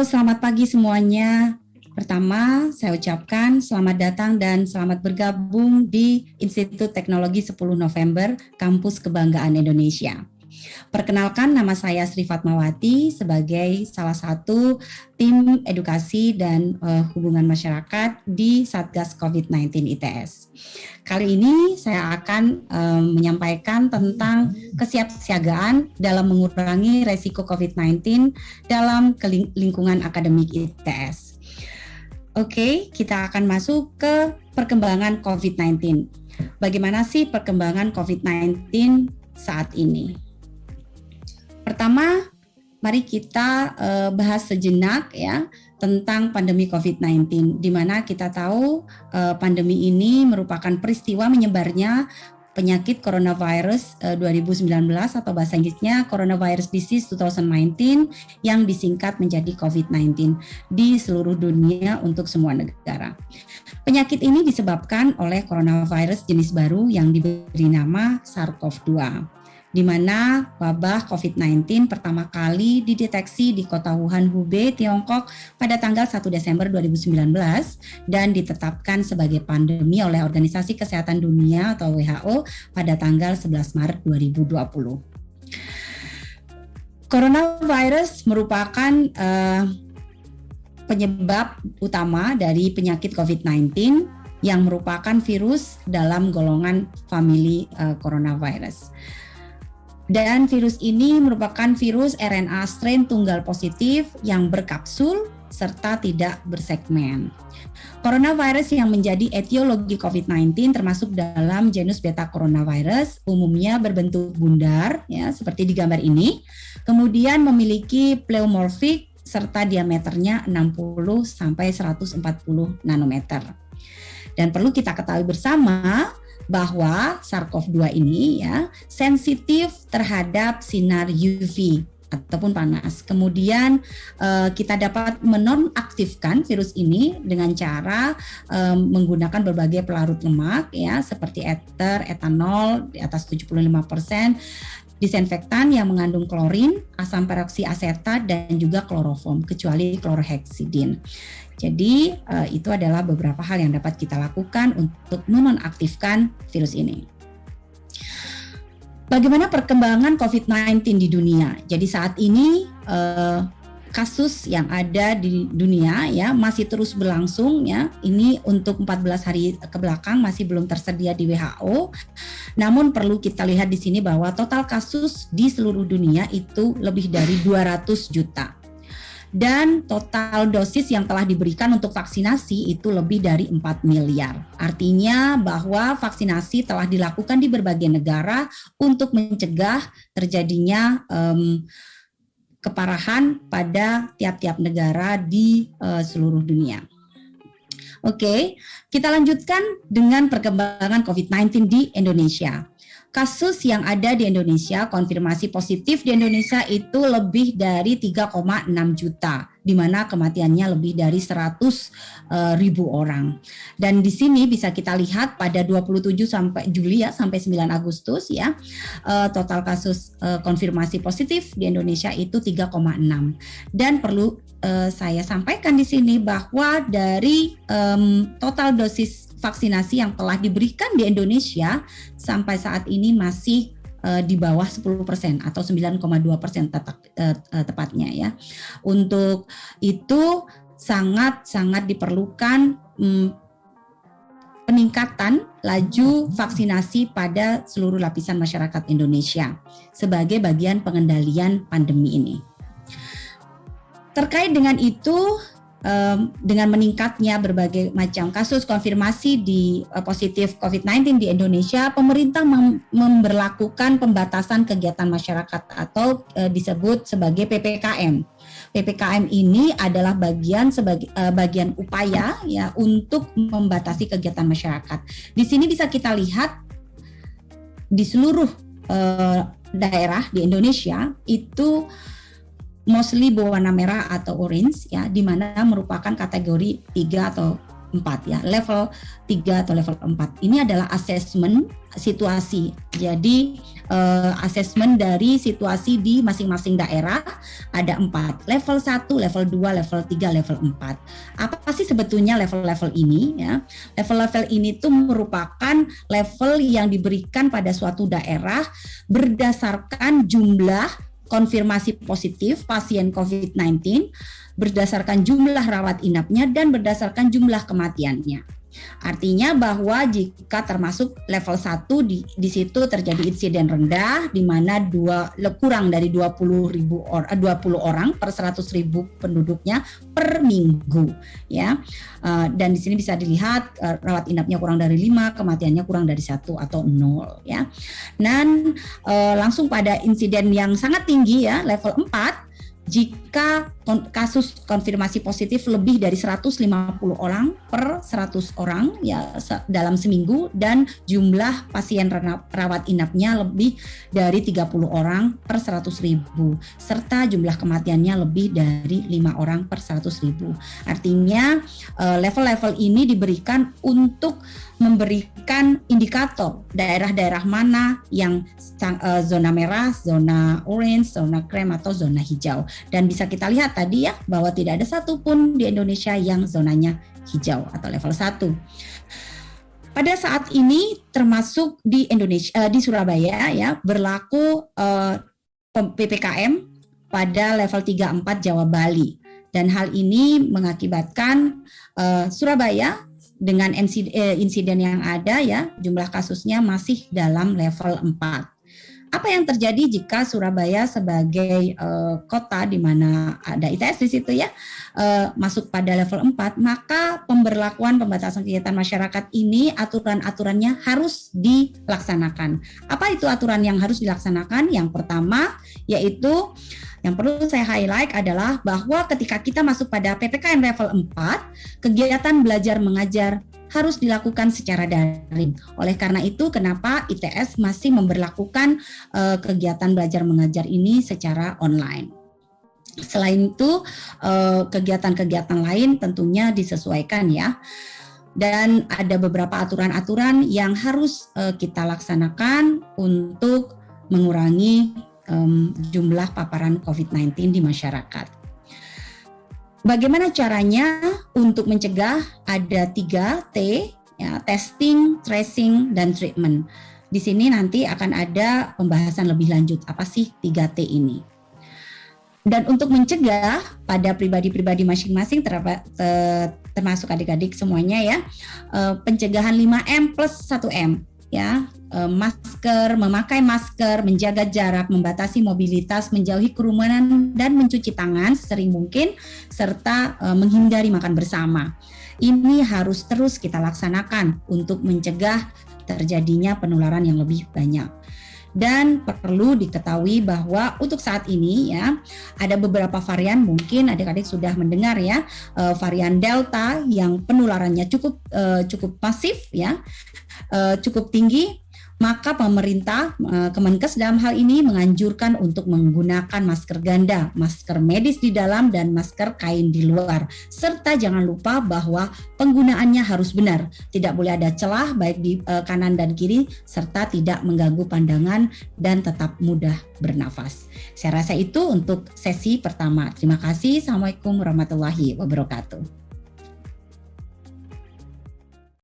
Selamat pagi semuanya. Pertama, saya ucapkan selamat datang dan selamat bergabung di Institut Teknologi 10 November, Kampus Kebanggaan Indonesia. Perkenalkan, nama saya Sri Fatmawati sebagai salah satu tim edukasi dan hubungan masyarakat di Satgas COVID-19 ITS. Kali ini saya akan menyampaikan tentang kesiapsiagaan dalam mengurangi resiko COVID-19 dalam lingkungan akademik ITS. Oke, kita akan masuk ke perkembangan COVID-19. Bagaimana sih perkembangan COVID-19 saat ini? Pertama, mari kita bahas sejenak ya tentang pandemi COVID-19, di mana kita tahu pandemi ini merupakan peristiwa menyebarnya penyakit coronavirus 2019 atau bahasa Inggrisnya Coronavirus Disease 2019 yang disingkat menjadi COVID-19 di seluruh dunia untuk semua negara. Penyakit ini disebabkan oleh coronavirus jenis baru yang diberi nama SARS-CoV-2. Di mana wabah COVID-19 pertama kali dideteksi di kota Wuhan, Hubei, Tiongkok pada tanggal 1 Desember 2019 dan ditetapkan sebagai pandemi oleh Organisasi Kesehatan Dunia atau WHO pada tanggal 11 Maret 2020. Coronavirus merupakan penyebab utama dari penyakit COVID-19 yang merupakan virus dalam golongan famili coronavirus. Dan virus ini merupakan virus RNA strain tunggal positif yang berkapsul serta tidak bersegmen. Coronavirus yang menjadi etiologi COVID-19 termasuk dalam genus beta coronavirus, umumnya berbentuk bundar ya seperti di gambar ini. Kemudian memiliki pleomorfik serta diameternya 60 sampai 140 nanometer. Dan perlu kita ketahui bersama bahwa SARS-CoV-2 ini ya sensitif terhadap sinar UV ataupun panas. Kemudian kita dapat menonaktifkan virus ini dengan cara menggunakan berbagai pelarut lemak ya seperti ether, etanol di atas 75%, disinfektan yang mengandung klorin, asam peroksiasetat dan juga kloroform kecuali klorheksidin. Jadi itu adalah beberapa hal yang dapat kita lakukan untuk menonaktifkan virus ini. Bagaimana perkembangan COVID-19 di dunia? Jadi saat ini kasus yang ada di dunia ya masih terus berlangsung ya. Ini untuk 14 hari ke belakang masih belum tersedia di WHO. Namun perlu kita lihat di sini bahwa total kasus di seluruh dunia itu lebih dari 200 juta. Dan total dosis yang telah diberikan untuk vaksinasi itu lebih dari 4 miliar. Artinya bahwa vaksinasi telah dilakukan di berbagai negara untuk mencegah terjadinya keparahan pada tiap-tiap negara di seluruh dunia. Oke, kita lanjutkan dengan perkembangan COVID-19 di Indonesia. Kasus yang ada di Indonesia, konfirmasi positif di Indonesia itu lebih dari 3,6 juta, di mana kematiannya lebih dari 100.000 orang. Dan di sini bisa kita lihat pada 27 sampai Juli ya sampai 9 Agustus ya, total kasus konfirmasi positif di Indonesia itu 3,6. Dan perlu saya sampaikan di sini bahwa dari total dosis vaksinasi yang telah diberikan di Indonesia sampai saat ini masih di bawah 10% atau 9,2% tepatnya ya. Untuk itu sangat diperlukan peningkatan laju vaksinasi pada seluruh lapisan masyarakat Indonesia sebagai bagian pengendalian pandemi ini. Terkait dengan itu, dengan meningkatnya berbagai macam kasus konfirmasi di positif COVID-19 di Indonesia, pemerintah memberlakukan pembatasan kegiatan masyarakat atau disebut sebagai PPKM. PPKM ini adalah bagian upaya ya untuk membatasi kegiatan masyarakat. Di sini bisa kita lihat di seluruh daerah di Indonesia itu mostly berwarna merah atau orange ya, di mana merupakan kategori 3 atau 4 ya, level 3 atau level 4. Ini adalah assessment situasi. Jadi assessment dari situasi di masing-masing daerah ada 4. Level 1, level 2, level 3, level 4. Apa sih sebetulnya level-level ini ya? Level-level ini tuh merupakan level yang diberikan pada suatu daerah berdasarkan jumlah konfirmasi positif pasien COVID-19, berdasarkan jumlah rawat inapnya dan berdasarkan jumlah kematiannya. Artinya bahwa jika termasuk level 1 di situ terjadi insiden rendah di mana kurang dari 20 orang per 100.000 penduduknya per minggu ya. Dan di sini bisa dilihat rawat inapnya kurang dari 5, kematiannya kurang dari 1 atau 0 ya. Dan langsung pada insiden yang sangat tinggi ya, level 4, jika kasus konfirmasi positif lebih dari 150 orang per 100 orang ya dalam seminggu dan jumlah pasien rawat inapnya lebih dari 30 orang per 100.000 serta jumlah kematiannya lebih dari 5 orang per 100.000. Artinya level-level ini diberikan untuk memberikan indikator daerah-daerah mana yang zona merah, zona orange, zona krem atau zona hijau. Dan bisa kita lihat tadi ya bahwa tidak ada satupun di Indonesia yang zonanya hijau atau level 1. Pada saat ini termasuk di Indonesia di Surabaya ya berlaku PPKM pada level 3 4 Jawa Bali. Dan hal ini mengakibatkan Surabaya dengan insiden yang ada ya jumlah kasusnya masih dalam level 4. Apa yang terjadi jika Surabaya sebagai kota di mana ada ITS di situ ya masuk pada level 4, maka pemberlakuan pembatasan kegiatan masyarakat ini aturan-aturannya harus dilaksanakan. Apa itu aturan yang harus dilaksanakan? Yang pertama yaitu yang perlu saya highlight adalah bahwa ketika kita masuk pada PPKM level 4, kegiatan belajar mengajar harus dilakukan secara daring. Oleh karena itu, kenapa ITS masih memberlakukan kegiatan belajar mengajar ini secara online. Selain itu, kegiatan-kegiatan lain tentunya disesuaikan ya. Dan ada beberapa aturan-aturan yang harus kita laksanakan untuk mengurangi jumlah paparan COVID-19 di masyarakat. Bagaimana caranya untuk mencegah? Ada 3T, ya, testing, tracing, dan treatment. Di sini nanti akan ada pembahasan lebih lanjut, apa sih 3T ini. Dan untuk mencegah pada pribadi-pribadi masing-masing termasuk adik-adik semuanya ya, pencegahan 5M plus 1M. Ya, masker, memakai masker, menjaga jarak, membatasi mobilitas, menjauhi kerumunan dan mencuci tangan sesering mungkin serta menghindari makan bersama. Ini harus terus kita laksanakan untuk mencegah terjadinya penularan yang lebih banyak. Dan perlu diketahui bahwa untuk saat ini ya ada beberapa varian, mungkin adik-adik sudah mendengar ya, varian Delta yang penularannya cukup masif ya, cukup tinggi. Maka pemerintah Kemenkes dalam hal ini menganjurkan untuk menggunakan masker ganda, masker medis di dalam dan masker kain di luar. Serta jangan lupa bahwa penggunaannya harus benar, tidak boleh ada celah baik di kanan dan kiri serta tidak mengganggu pandangan dan tetap mudah bernafas. Saya rasa itu untuk sesi pertama. Terima kasih. Assalamualaikum warahmatullahi wabarakatuh.